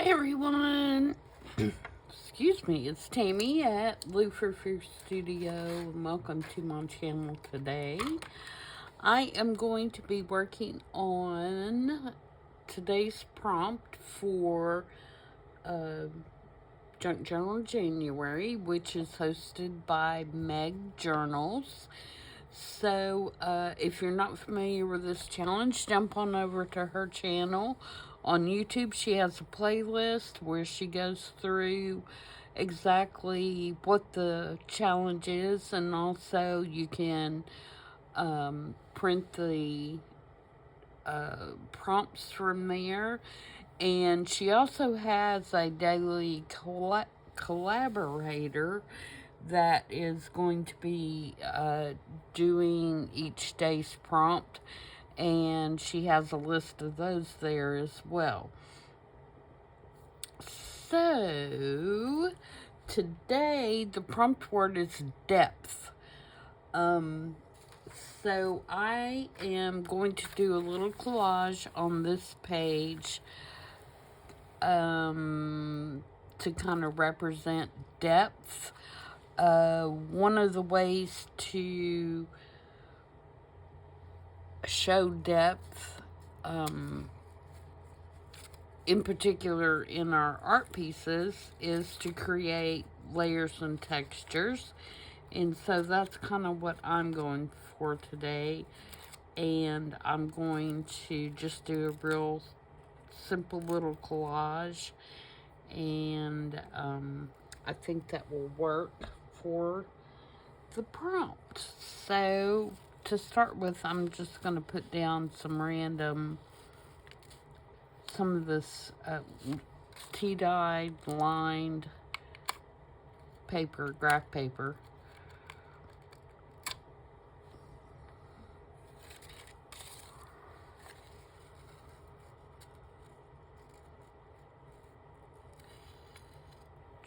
Hi everyone. Excuse me, it's Tammy at Frou-frou Studio and welcome to my channel today. I am going to be working on today's prompt for Junk Journal January, which is hosted by Meg Journals. So, if you're not familiar with this challenge, jump on over to her channel. On YouTube, she has a playlist where she goes through exactly what the challenge is, and also you can print the prompts from there. And she also has a daily collaborator that is going to be doing each day's prompt, and she has a list of those there as well. So today the prompt word is depth. So I am going to do a little collage on this page to kind of represent depth. One of the ways to show depth, in particular in our art pieces, is to create layers and textures. And so that's kind of what I'm going for today. And I'm going to just do a real simple little collage. And I think that will work for the prompt. So to start with, I'm just going to put down some of this tea-dyed lined paper, graph paper.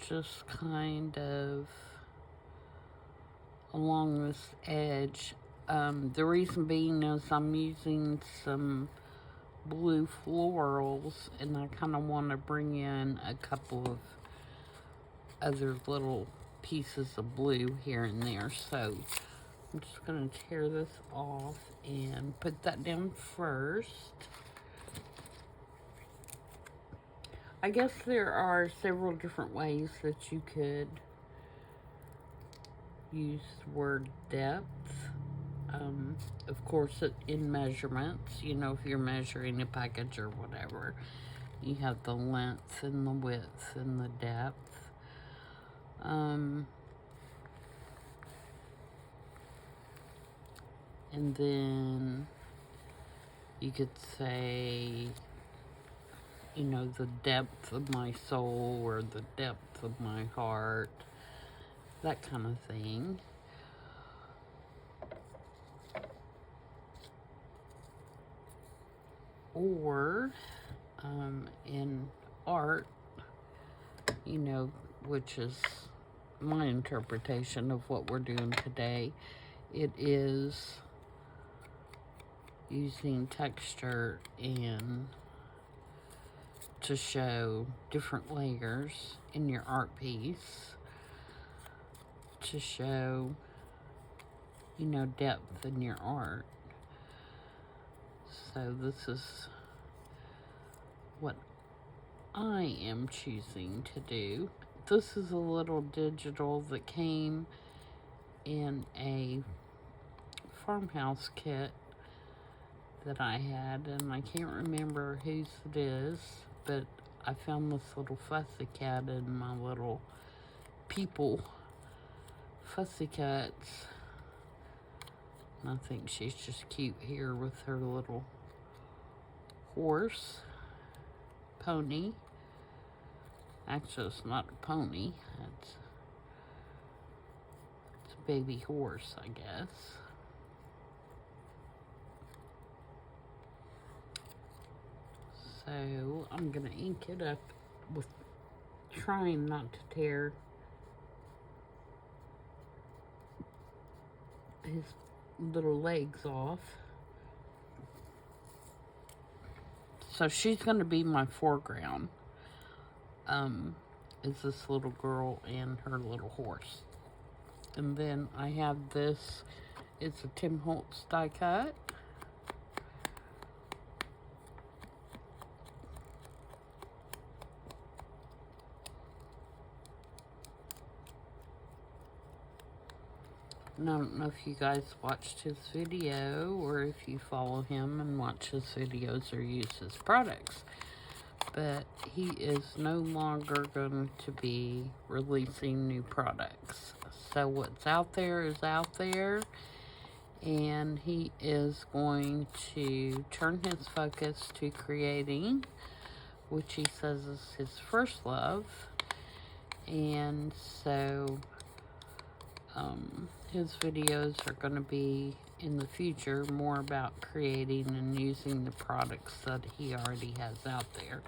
Just kind of along this edge. The reason being is I'm using some blue florals, and I kind of want to bring in a couple of other little pieces of blue here and there. So I'm just going to tear this off and put that down first. I guess there are several different ways that you could use the word depth. Of course, in measurements, you know, if you're measuring a package or whatever, you have the length and the width and the depth. And then you could say, you know, the depth of my soul or the depth of my heart, that kind of thing. Or in art, you know, which is my interpretation of what we're doing today, it is using texture and to show different layers in your art piece, to show, you know, depth in your art. So this is what I am choosing to do. This is a little digital that came in a farmhouse kit that I had, and I can't remember whose it is, but I found this little fussy cat in my little people fussy cats. And I think she's just cute here with her little horse, pony. Actually, it's not a pony. It's a baby horse, I guess. So I'm gonna ink it up with trying not to tear his little legs off. So she's going to be my foreground. is this little girl and her little horse. And then I have this, it's a Tim Holtz die cut. And I don't know if you guys watched his video or if you follow him and watch his videos or use his products. But he is no longer going to be releasing new products. So what's out there is out there. And he is going to turn his focus to creating, which he says is his first love. And so his videos are going to be in the future more about creating and using the products that he already has out there.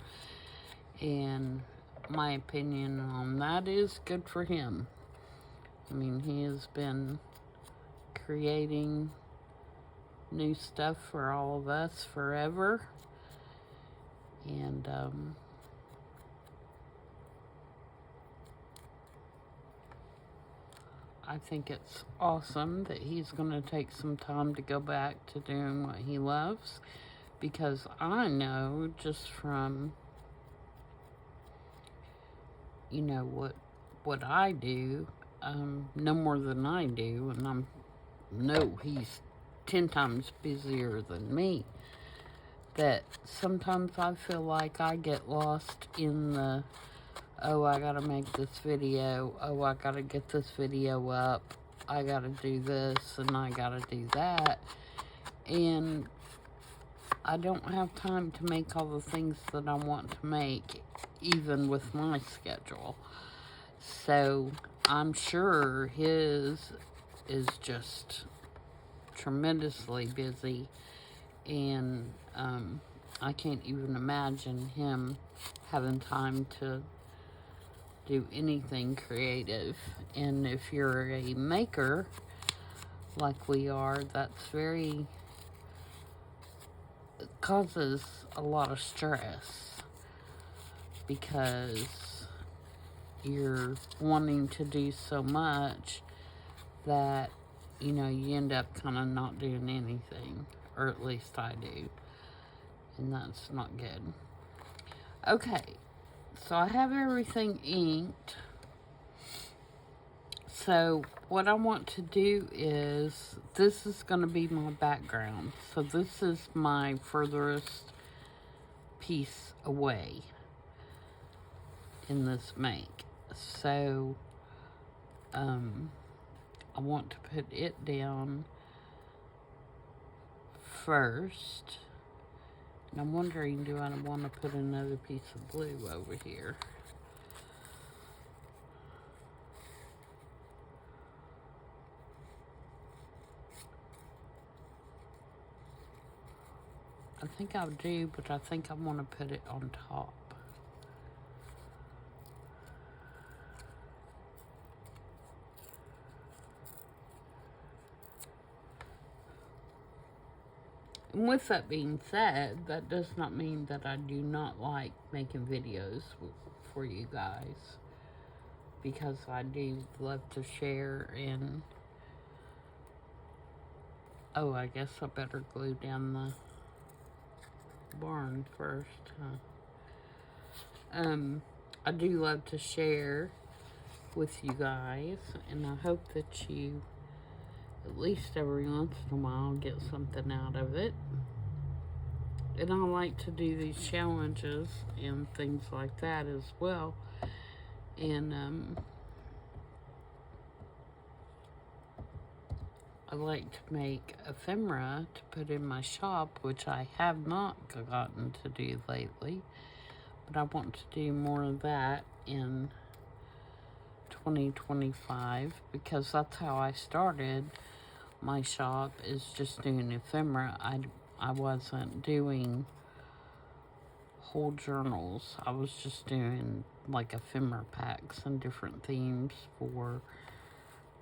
And my opinion on that is good for him. I mean, he has been creating new stuff for all of us forever. And I think it's awesome that he's going to take some time to go back to doing what he loves, because I know just from, you know, what I do, no more than I do, and he's 10 times busier than me, that sometimes I feel like I get lost in the, oh, I gotta make this video, oh, I gotta get this video up, I gotta do this, and I gotta do that, and I don't have time to make all the things that I want to make, even with my schedule. So I'm sure his is just tremendously busy, and I can't even imagine him having time to do anything creative. And if you're a maker like we are, that's very, it causes a lot of stress, because you're wanting to do so much that, you know, you end up kind of not doing anything, or at least I do, and that's not good. Okay, so I have everything inked. So what I want to do is, this is going to be my background. So this is my furthest piece away in this make. So I want to put it down first. And I'm wondering, do I want to put another piece of blue over here? I think I do, but I think I want to put it on top. And with that being said, that does not mean that I do not like making videos for you guys, because I do love to share. And oh, I guess I better glue down the barn first, huh? I do love to share with you guys, and I hope that you, at least every once in a while, get something out of it. And I like to do these challenges and things like that as well. And I like to make ephemera to put in my shop, which I have not gotten to do lately, but I want to do more of that in 2025, because that's how I started my shop, is just doing ephemera. I wasn't doing whole journals. I was just doing like ephemera packs and different themes for,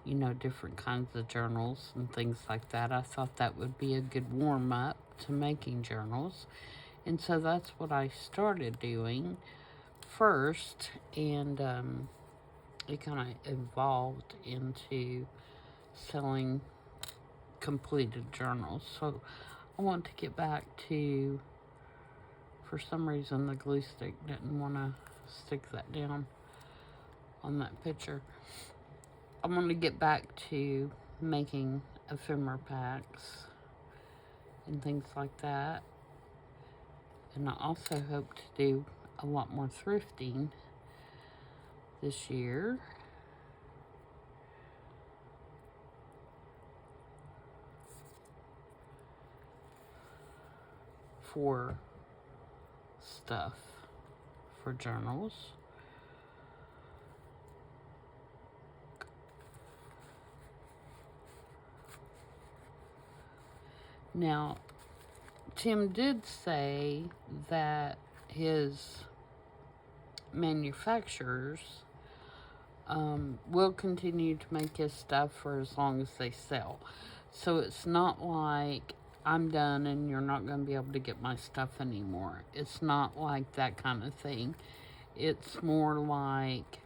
you know, different kinds of journals and things like that. I thought that would be a good warm-up to making journals. And so that's what I started doing. first, and it kind of evolved into selling completed journals. So I want to get back to, for some reason the glue stick didn't want to stick that down on that picture. I want to get back to making ephemera packs and things like that. And I also hope to do a lot more thrifting this year. For stuff, for journals. Now, Tim did say that his manufacturers will continue to make his stuff for as long as they sell. So it's not like I'm done and you're not going to be able to get my stuff anymore. It's not like that kind of thing. It's more like,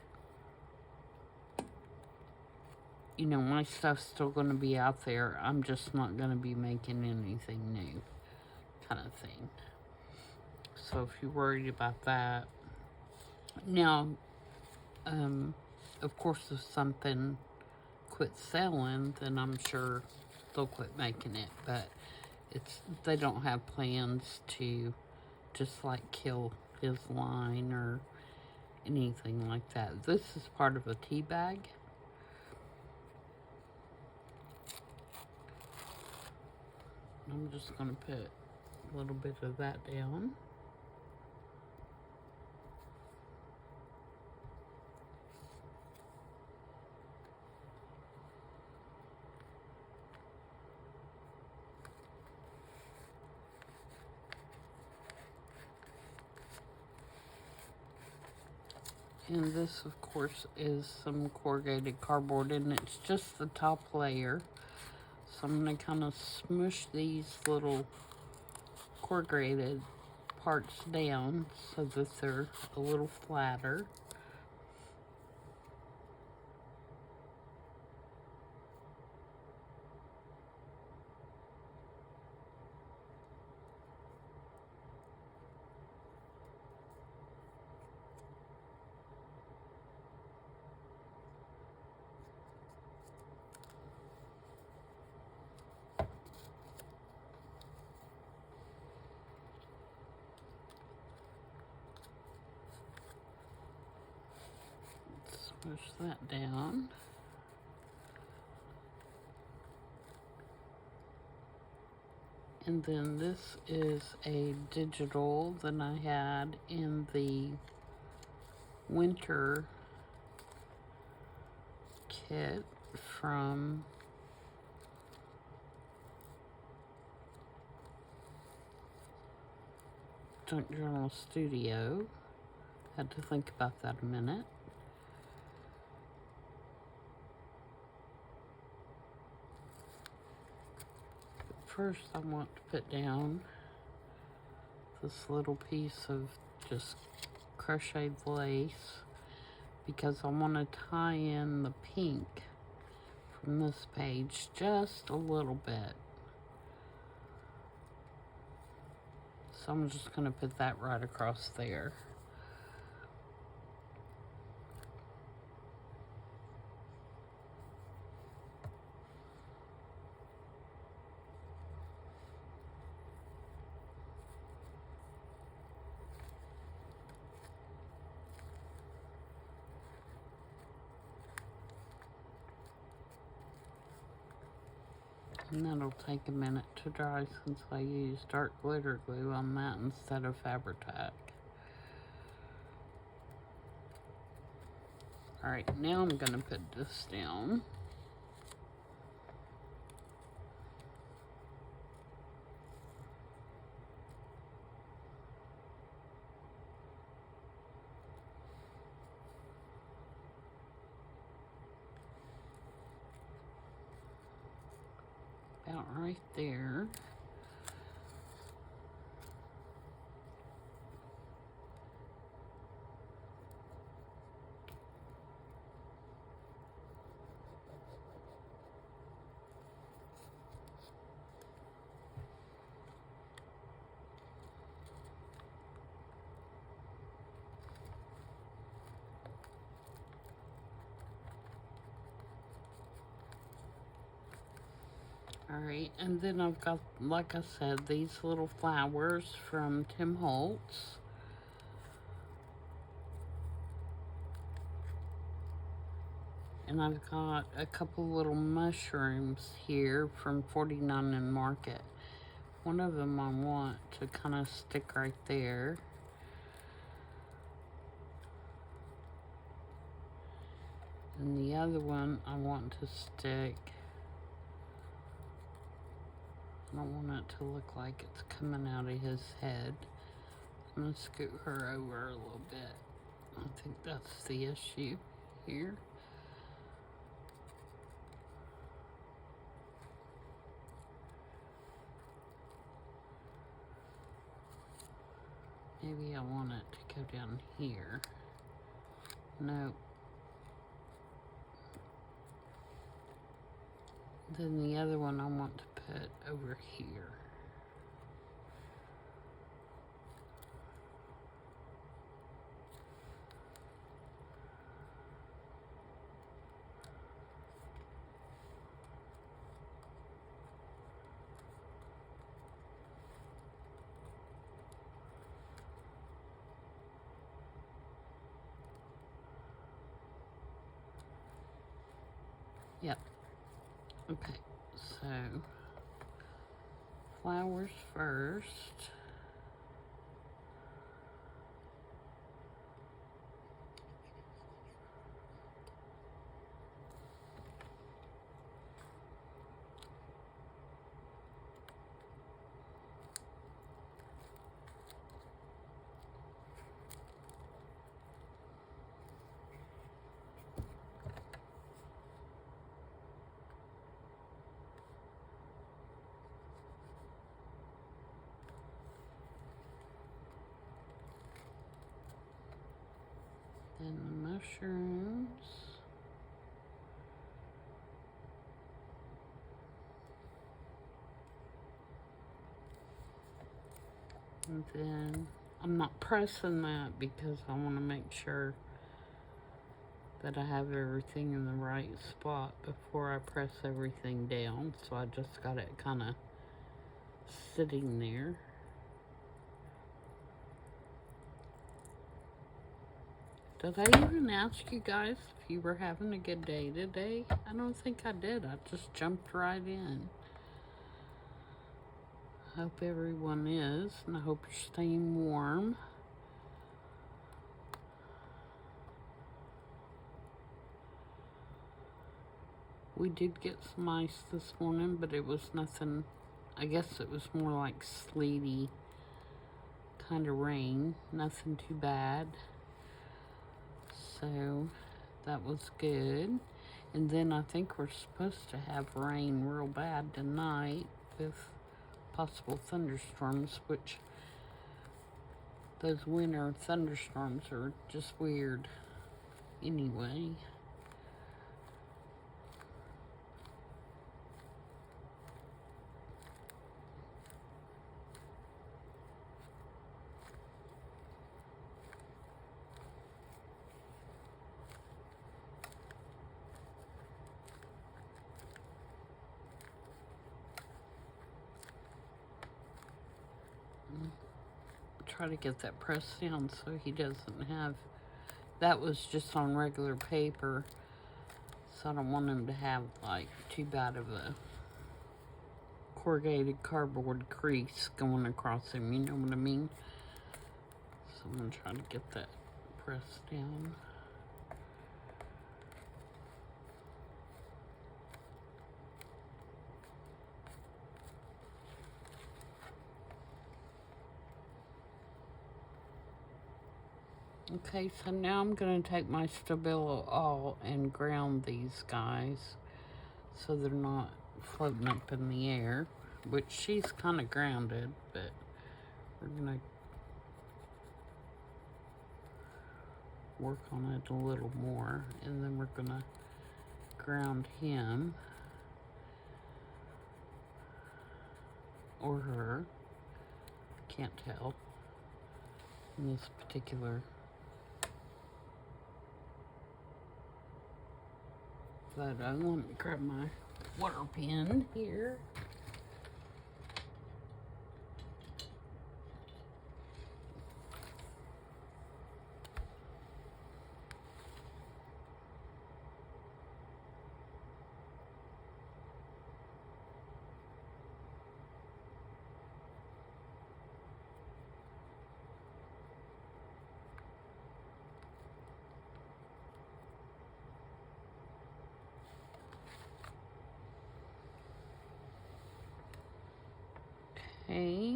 you know, my stuff's still going to be out there. I'm just not going to be making anything new, kind of thing. So if you're worried about that. Now, of course, if something quits selling, then I'm sure they'll quit making it. But they don't have plans to just like kill his line or anything like that. This is part of a tea bag. I'm just going to put a little bit of that down. And this, of course, is some corrugated cardboard, and it's just the top layer. So I'm going to kind of smush these little corrugated parts down so that they're a little flatter. Push that down. And then this is a digital that I had in the winter kit from Junk Journal Studio. Had to think about that a minute. First, I want to put down this little piece of just crocheted lace because I want to tie in the pink from this page just a little bit. So I'm just going to put that right across there. And that'll take a minute to dry since I used dark glitter glue on that instead of Fabri-Tac. Alright, now I'm going to put this down. About right there. Alright, and then I've got, like I said, these little flowers from Tim Holtz. And I've got a couple little mushrooms here from 49 and Market. One of them I want to kind of stick right there. And the other one I want to stick. I don't want it to look like it's coming out of his head. I'm going to scoot her over a little bit. I think that's the issue here. Maybe I want it to go down here. Nope. Then the other one I want to put over here. Yep. Okay, so flowers first. Then the mushrooms. And then I'm not pressing that because I want to make sure that I have everything in the right spot before I press everything down. So I just got it kind of sitting there. Did I even ask you guys if you were having a good day today? I don't think I did. I just jumped right in. I hope everyone is, and I hope you're staying warm. We did get some ice this morning, but it was nothing. I guess it was more like sleety kind of rain. Nothing too bad. So that was good. And then I think we're supposed to have rain real bad tonight with possible thunderstorms, which those winter thunderstorms are just weird anyway. Try to get that pressed down so he doesn't have, that was just on regular paper, so I don't want him to have like too bad of a corrugated cardboard crease going across him, you know what I mean? So I'm gonna try to get that pressed down. Okay, so now I'm going to take my Stabilo all and ground these guys so they're not floating up in the air, which she's kind of grounded, but we're going to work on it a little more, and then we're going to ground him or her, can't tell in this particular. But I want to grab my water pen here. Okay.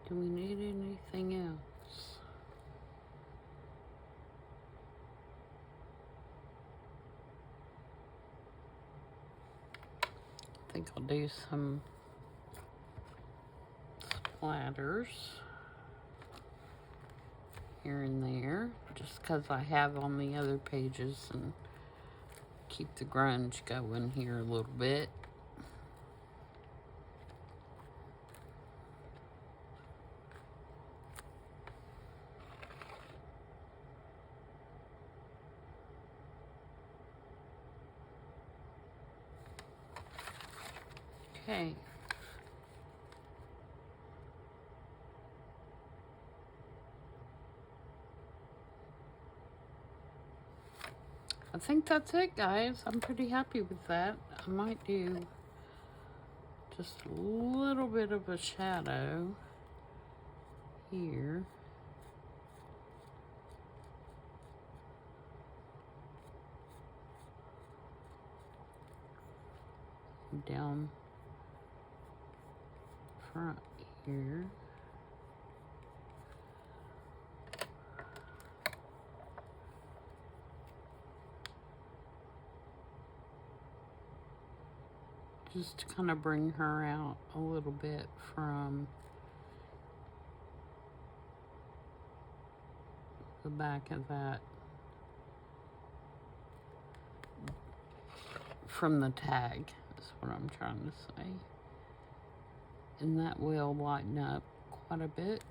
Do we need anything else? I think I'll do some splatters here and there, just because I have on the other pages, and keep the grunge going here a little bit. Okay. I think that's it, guys. I'm pretty happy with that. I might do just a little bit of a shadow here. Down front here. Just to kind of bring her out a little bit from the back of that, from the tag, is what I'm trying to say. And that will lighten up quite a bit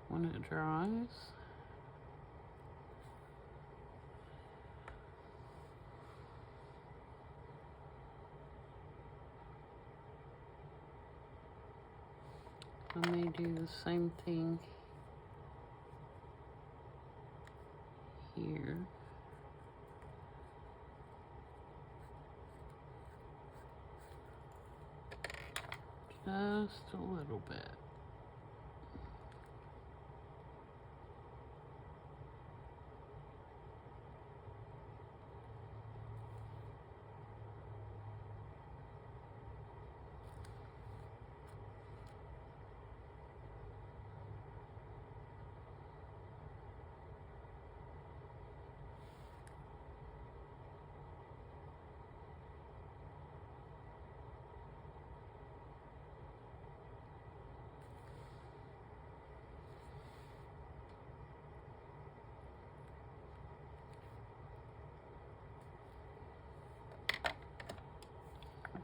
when it dries. I may do the same thing here. Just a little bit.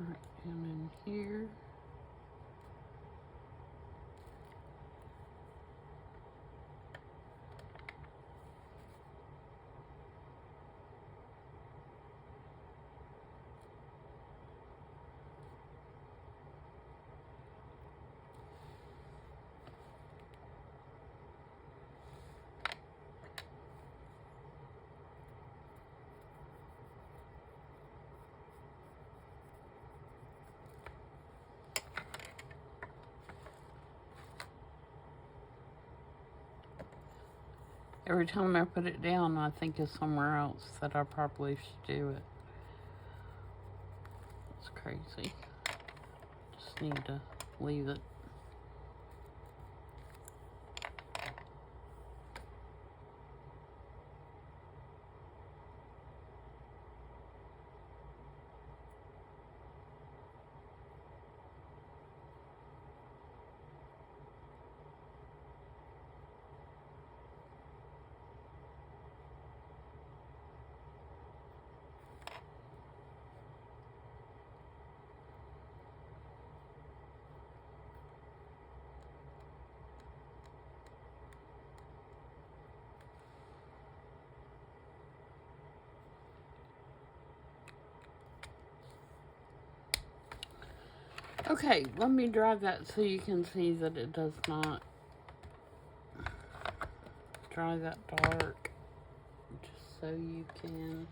Right down in here. Every time I put it down, I think of somewhere else that I probably should do it. It's crazy. Just need to leave it. Okay, let me dry that so you can see that it does not dry that dark. Just so you can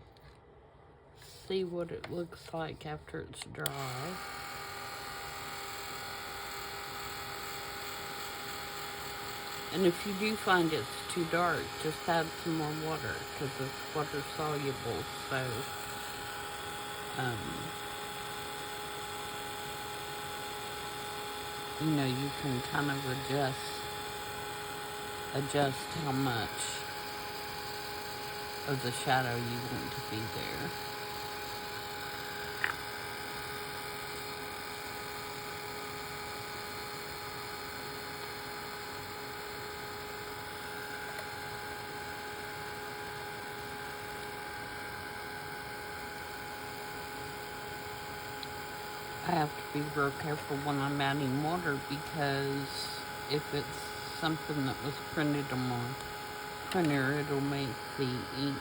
see what it looks like after it's dry. And if you do find it's too dark, just add some more water because it's water soluble. So, um, you know, you can kind of adjust how much of the shadow you want to be there. I have to be real careful when I'm adding water because if it's something that was printed on my printer, it'll make the ink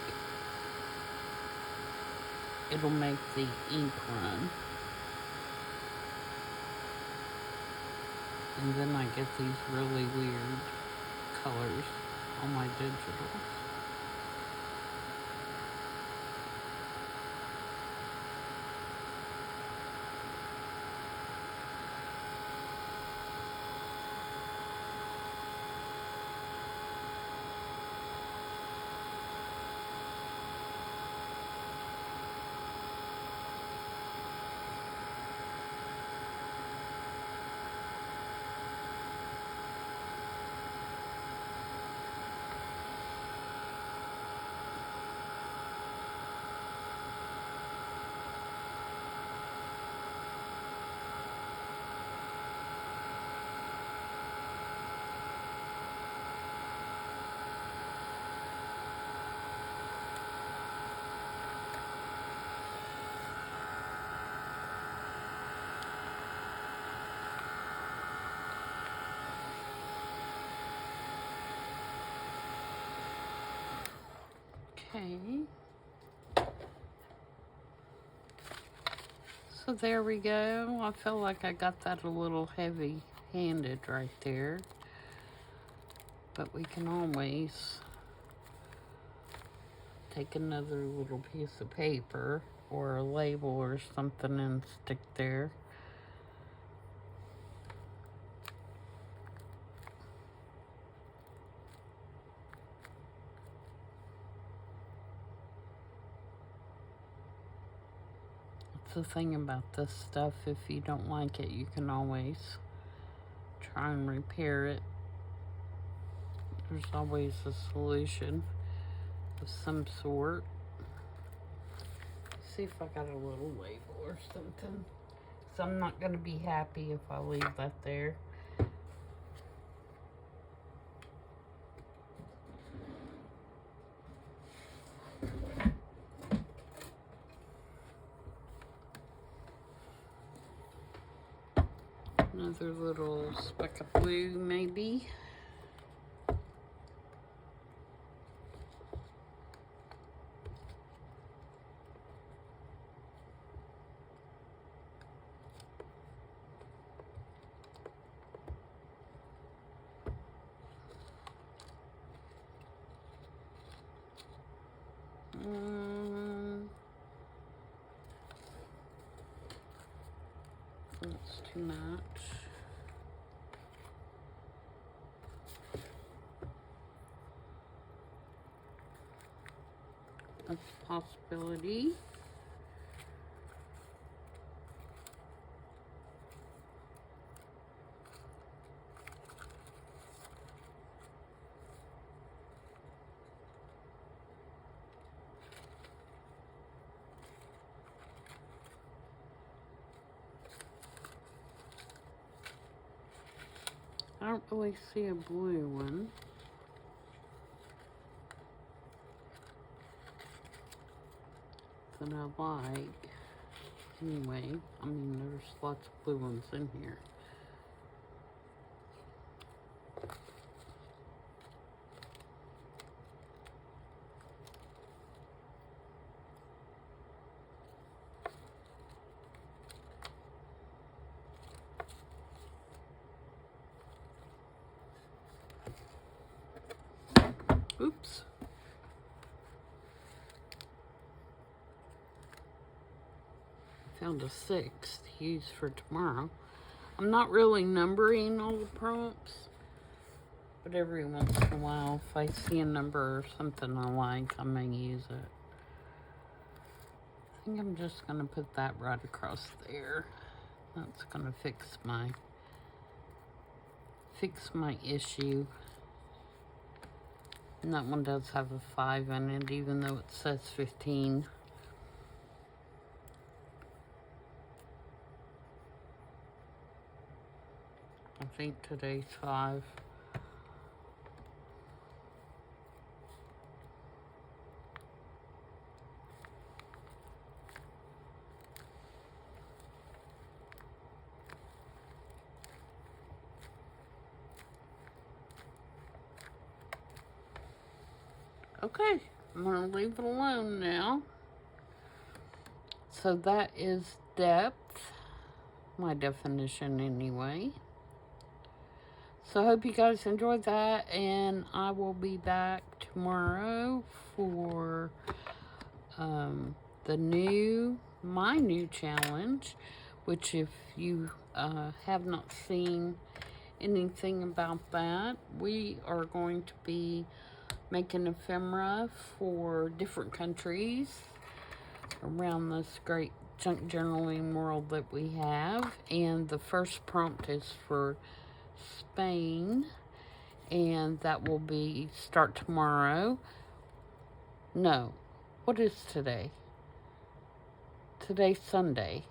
run. And then I get these really weird colors on my digital. Okay. So there we go. I feel like I got that a little heavy-handed right there. But we can always take another little piece of paper or a label or something and stick there. The thing about this stuff, if you don't like it, you can always try and repair it. There's always a solution of some sort. See if I got a little label or something. So I'm not going to be happy if I leave that there. Another little speck of blue, maybe. That's too much. That's a possibility. I don't really see a blue one. That I like. Anyway, I mean, there's lots of blue ones in here. Oops. Found a 6 to use for tomorrow. I'm not really numbering all the prompts But every once in a while, if I see a number or something I like, I may use it. I think I'm just going to put that right across there. That's going to fix my issue. And that one does have a 5 in it, even though it says 15. I think today's 5. Okay, I'm going to leave it alone now. So that is depth, my definition anyway. So I hope you guys enjoyed that, and I will be back tomorrow for my new challenge, which if you have not seen anything about that, we are going to be making ephemera for different countries around this great junk journaling world that we have. And the first prompt is for Spain, and that will be start tomorrow. No, what is today? Today's Sunday,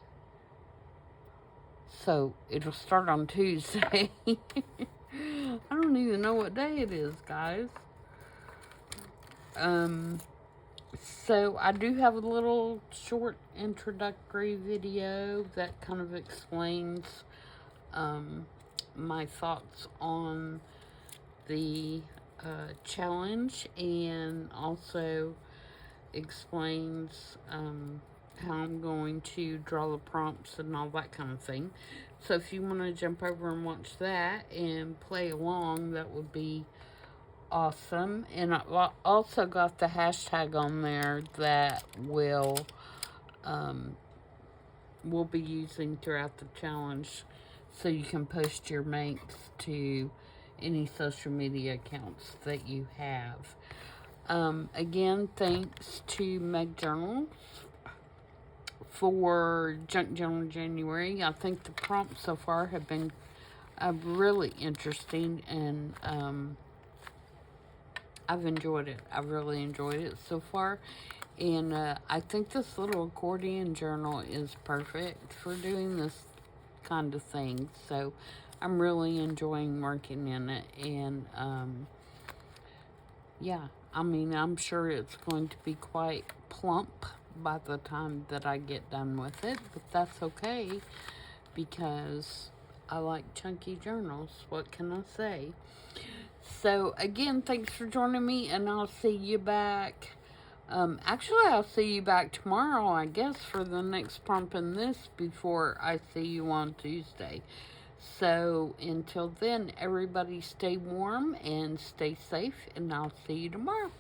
so it'll start on Tuesday. I don't even know what day it is, guys. So I do have a little short introductory video that kind of explains my thoughts on the challenge, and also explains how I'm going to draw the prompts and all that kind of thing. So if you want to jump over and watch that and play along, that would be awesome. And I also got the hashtag on there that we'll be using throughout the challenge, so you can post your makes to any social media accounts that you have. Again, thanks to Meg Journals for Junk Journal January. I think the prompts so far have been really interesting, and I've enjoyed it. I've really enjoyed it so far. And I think this little accordion journal is perfect for doing this kind of thing. So I'm really enjoying working in it. And yeah, I mean, I'm sure it's going to be quite plump by the time that I get done with it. But that's okay, because I like chunky journals. What can I say? So, again, thanks for joining me, and I'll see you back. Actually, I'll see you back tomorrow, I guess, for the next prompt in this before I see you on Tuesday. So, until then, everybody stay warm and stay safe, and I'll see you tomorrow.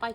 Bye.